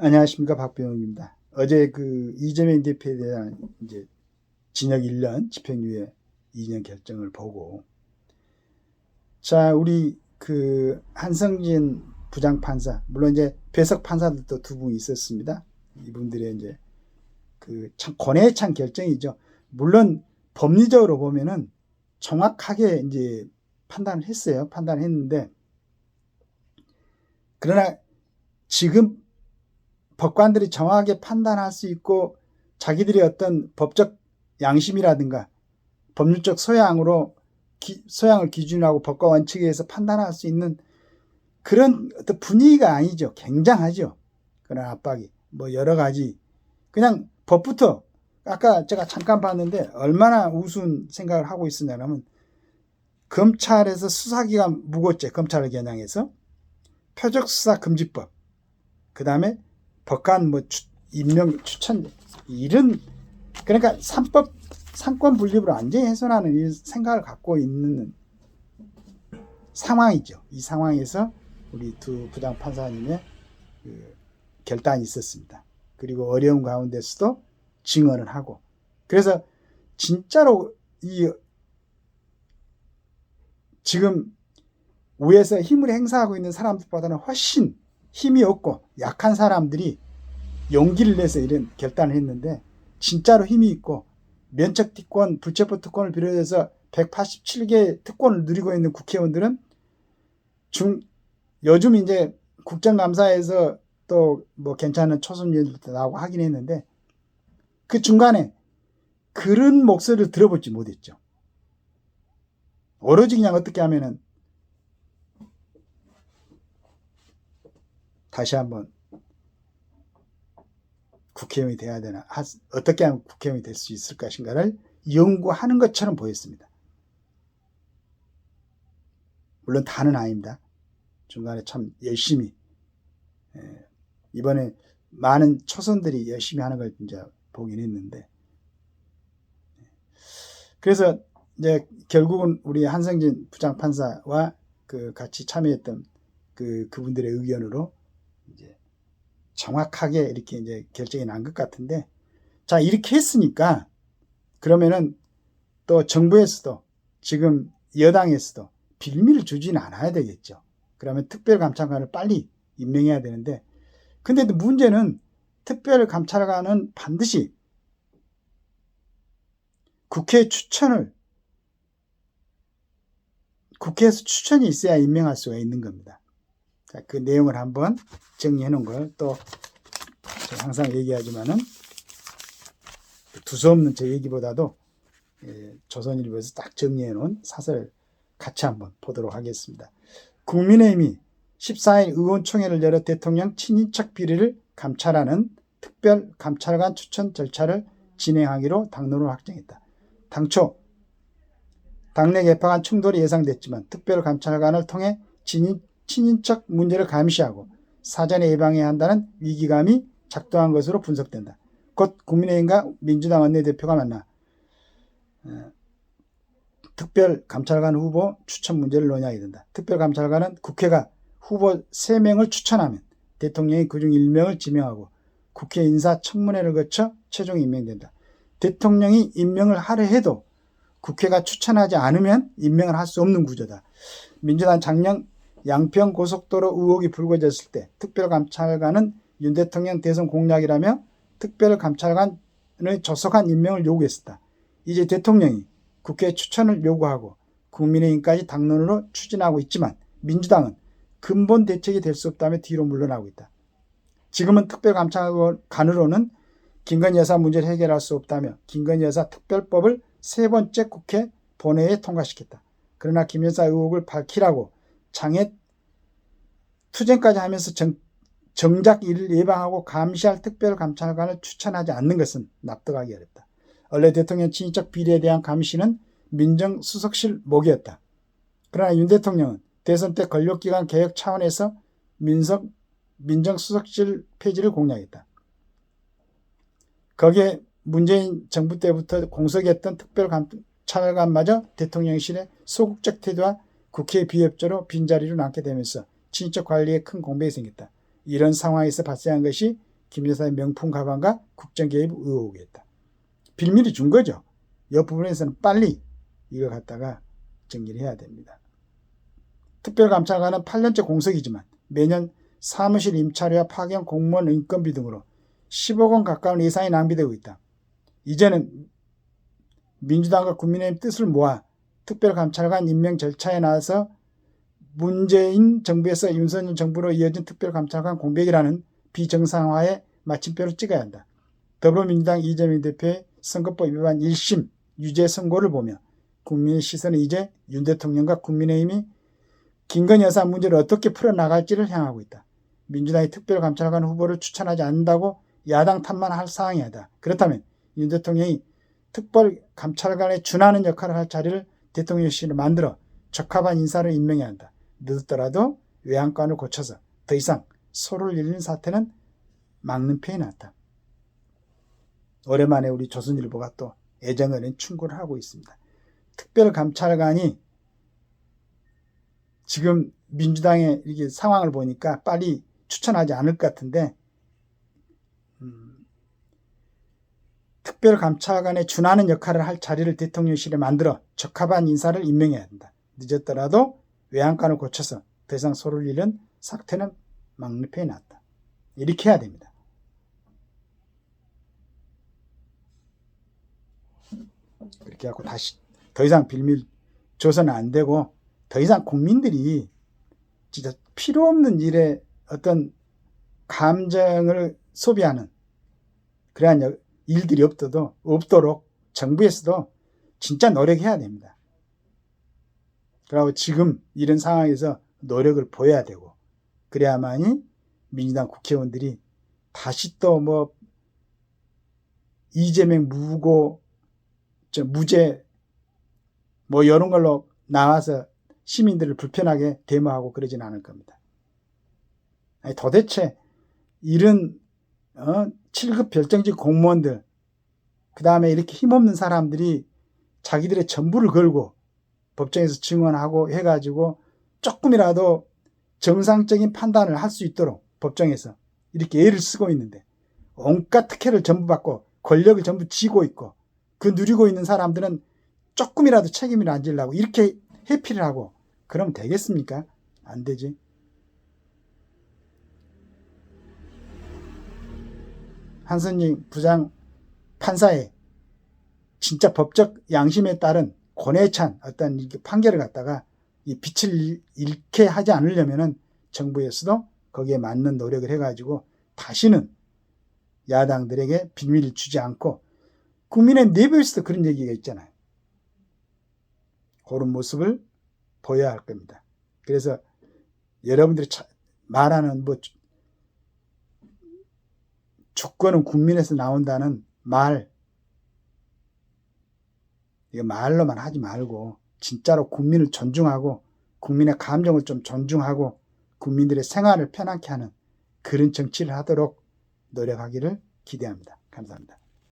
안녕하십니까, 박병욱입니다. 어제 그 이재명 대표에 대한 이제 징역 1년, 집행유예 2년 결정을 보고, 자, 우리 그 한성진 부장판사, 물론 이제 배석 판사들도 두 분 있었습니다. 이분들의 이제 그 참 고뇌에 찬 결정이죠. 물론 법리적으로 보면은 정확하게 이제 판단을 했어요. 판단을 했는데, 그러나 지금 법관들이 정확하게 판단할 수 있고 자기들의 어떤 법적 양심이라든가 법률적 소양을 기준으로 하고 법과 원칙에 의해서 판단할 수 있는 그런 어떤 분위기가 아니죠. 굉장하죠. 그런 압박이 뭐 여러 가지 그냥 법부터 아까 제가 잠깐 봤는데 얼마나 우스운 생각을 하고 있었냐면, 검찰에서 수사기관 무고죄 검찰을 겨냥해서 표적수사금지법, 그 다음에 법관 뭐 임명 추천, 이런, 그러니까 상권 분립으로 완전히 훼손하는 이 생각을 갖고 있는 상황이죠. 이 상황에서 우리 두 부장 판사님의 그 결단이 있었습니다. 그리고 어려운 가운데서도 증언을 하고, 그래서 진짜로 이 지금 위에서 힘을 행사하고 있는 사람들보다는 훨씬 힘이 없고 약한 사람들이 용기를 내서 이런 결단을 했는데, 진짜로 힘이 있고 면책 특권, 불체포 특권을 비롯해서 187개 특권을 누리고 있는 국회의원들은 요즘 이제 국정감사에서 또 뭐 괜찮은 초선위원들도 나오고 하긴 했는데, 그 중간에 그런 목소리를 들어보지 못했죠. 오로지 그냥 어떻게 하면은, 다시 한번 국회의원이 돼야 되나, 어떻게 하면 국회의원이 될 수 있을 것인가를 연구하는 것처럼 보였습니다. 물론 다는 아닙니다. 중간에 참 열심히, 이번에 많은 초선들이 열심히 하는 걸 이제 보긴 했는데, 그래서 이제 결국은 우리 한성진 부장판사와 그 같이 참여했던 그분들의 의견으로 이제 정확하게 이렇게 이제 결정이 난 것 같은데, 자, 이렇게 했으니까 그러면은 또 정부에서도 지금 여당에서도 빌미를 주지는 않아야 되겠죠. 그러면 특별감찰관을 빨리 임명해야 되는데, 근데 문제는 특별감찰관은 반드시 국회에서 추천이 있어야 임명할 수가 있는 겁니다. 자, 그 내용을 한번 정리해 놓은 걸 또 항상 얘기하지만은 두서없는 제 얘기보다도 조선일보에서 딱 정리해 놓은 사설을 같이 한번 보도록 하겠습니다. 국민의힘이 14일 의원총회를 열어 대통령 친인척 비리를 감찰하는 특별감찰관 추천 절차를 진행하기로 당론을 확정했다. 당초 당내 개파 간 충돌이 예상됐지만 특별감찰관을 통해 친인척 문제를 감시하고 사전에 예방해야 한다는 위기감이 작동한 것으로 분석된다. 곧 국민의힘과 민주당 원내대표가 만나 특별감찰관 후보 추천 문제를 논의하게 된다. 특별감찰관은 국회가 후보 3명을 추천하면 대통령이 그중 1명을 지명하고 국회 인사청문회를 거쳐 최종 임명된다. 대통령이 임명을 하려 해도 국회가 추천하지 않으면 임명을 할 수 없는 구조다. 민주당 작년 양평 고속도로 의혹이 불거졌을 때 특별감찰관은 윤 대통령 대선 공약이라며 특별감찰관의 조속한 임명을 요구했었다. 이제 대통령이 국회 추천을 요구하고 국민의힘까지 당론으로 추진하고 있지만 민주당은 근본 대책이 될 수 없다며 뒤로 물러나고 있다. 지금은 특별감찰관으로는 김건희 여사 문제를 해결할 수 없다며 김건희 여사 특별법을 3번째 국회 본회의에 통과시켰다. 그러나 김 여사 의혹을 밝히라고 장애 투쟁까지 하면서 정작 이를 예방하고 감시할 특별감찰관을 추천하지 않는 것은 납득하기 어렵다. 원래 대통령 친인척 비리에 대한 감시는 민정수석실 목이었다. 그러나 윤 대통령은 대선 때 권력기관 개혁 차원에서 민정수석실 폐지를 공약했다. 거기에 문재인 정부 때부터 공석이었던 특별감찰관마저 대통령실의 소극적 태도와 국회 비협조로 빈자리로 남게 되면서 친인척 관리에 큰 공백이 생겼다. 이런 상황에서 발생한 것이 김 여사의 명품 가방과 국정개입 의혹이었다. 빌미를 준 거죠. 이 부분에서는 빨리 이거 갖다가 정리를 해야 됩니다. 특별감찰관은 8년째 공석이지만 매년 사무실 임차료와 파견 공무원 인건비 등으로 10억 원 가까운 예산이 낭비되고 있다. 이제는 민주당과 국민의힘 뜻을 모아 특별감찰관 임명 절차에 나와서 문재인 정부에서 윤석열 정부로 이어진 특별감찰관 공백이라는 비정상화의 마침표를 찍어야 한다. 더불어민주당 이재명 대표의 선거법 위반 1심 유죄 선고를 보며 국민의 시선은 이제 윤 대통령과 국민의힘이 김건희 여사 문제를 어떻게 풀어나갈지를 향하고 있다. 민주당이 특별감찰관 후보를 추천하지 않는다고 야당 탓만 할 상황이 아니다. 그렇다면 윤 대통령이 특별감찰관에 준하는 역할을 할 자리를 대통령실에 만들어 적합한 인사를 임명해야 한다. 늦었더라도 외양간을 고쳐서 더 이상 소를 잃는 사태는 막는 편이 낫다. 오랜만에 우리 조선일보가 또 애정어린 충고를 하고 있습니다. 특별감찰관이 지금 민주당의 이게 상황을 보니까 빨리 추천하지 않을 것 같은데 특별감찰관에 준하는 역할을 할 자리를 대통령실에 만들어 적합한 인사를 임명해야 한다. 늦었더라도 외양간을 고쳐서 더 이상 소를 잃은 사태는 막는 편이 낫다. 이렇게 해야 됩니다. 그렇게 하고 다시 더 이상 빌밀 줘서는 안 되고 더 이상 국민들이 진짜 필요 없는 일에 어떤 감정을 소비하는 그러한 일들이 없도록 정부에서도 진짜 노력해야 됩니다. 그리고 지금 이런 상황에서 노력을 보여야 되고 그래야만이 민주당 국회의원들이 다시 또 뭐 이재명 무죄 뭐 이런 걸로 나와서 시민들을 불편하게 데모하고 그러진 않을 겁니다. 아니, 도대체 이런 7급 별정직 공무원들 그 다음에 이렇게 힘없는 사람들이 자기들의 전부를 걸고 법정에서 증언하고 해가지고 조금이라도 정상적인 판단을 할 수 있도록 법정에서 이렇게 애를 쓰고 있는데 온갖 특혜를 전부 받고 권력을 전부 쥐고 있고 그 누리고 있는 사람들은 조금이라도 책임을 안 지려고 이렇게 회피를 하고 그러면 되겠습니까? 안 되지. 한선희 부장 판사의 진짜 법적 양심에 따른 권해에 찬 어떤 판결을 갖다가 이 빛을 잃게 하지 않으려면은 정부에서도 거기에 맞는 노력을 해가지고 다시는 야당들에게 빌미를 주지 않고 국민의 내부에서도 그런 얘기가 있잖아요. 그런 모습을 보여야 할 겁니다. 그래서 여러분들이 말하는 뭐 조건은 국민에서 나온다는 말 이거 말로만 하지 말고 진짜로 국민을 존중하고 국민의 감정을 좀 존중하고 국민들의 생활을 편하게 하는 그런 정치를 하도록 노력하기를 기대합니다. 감사합니다.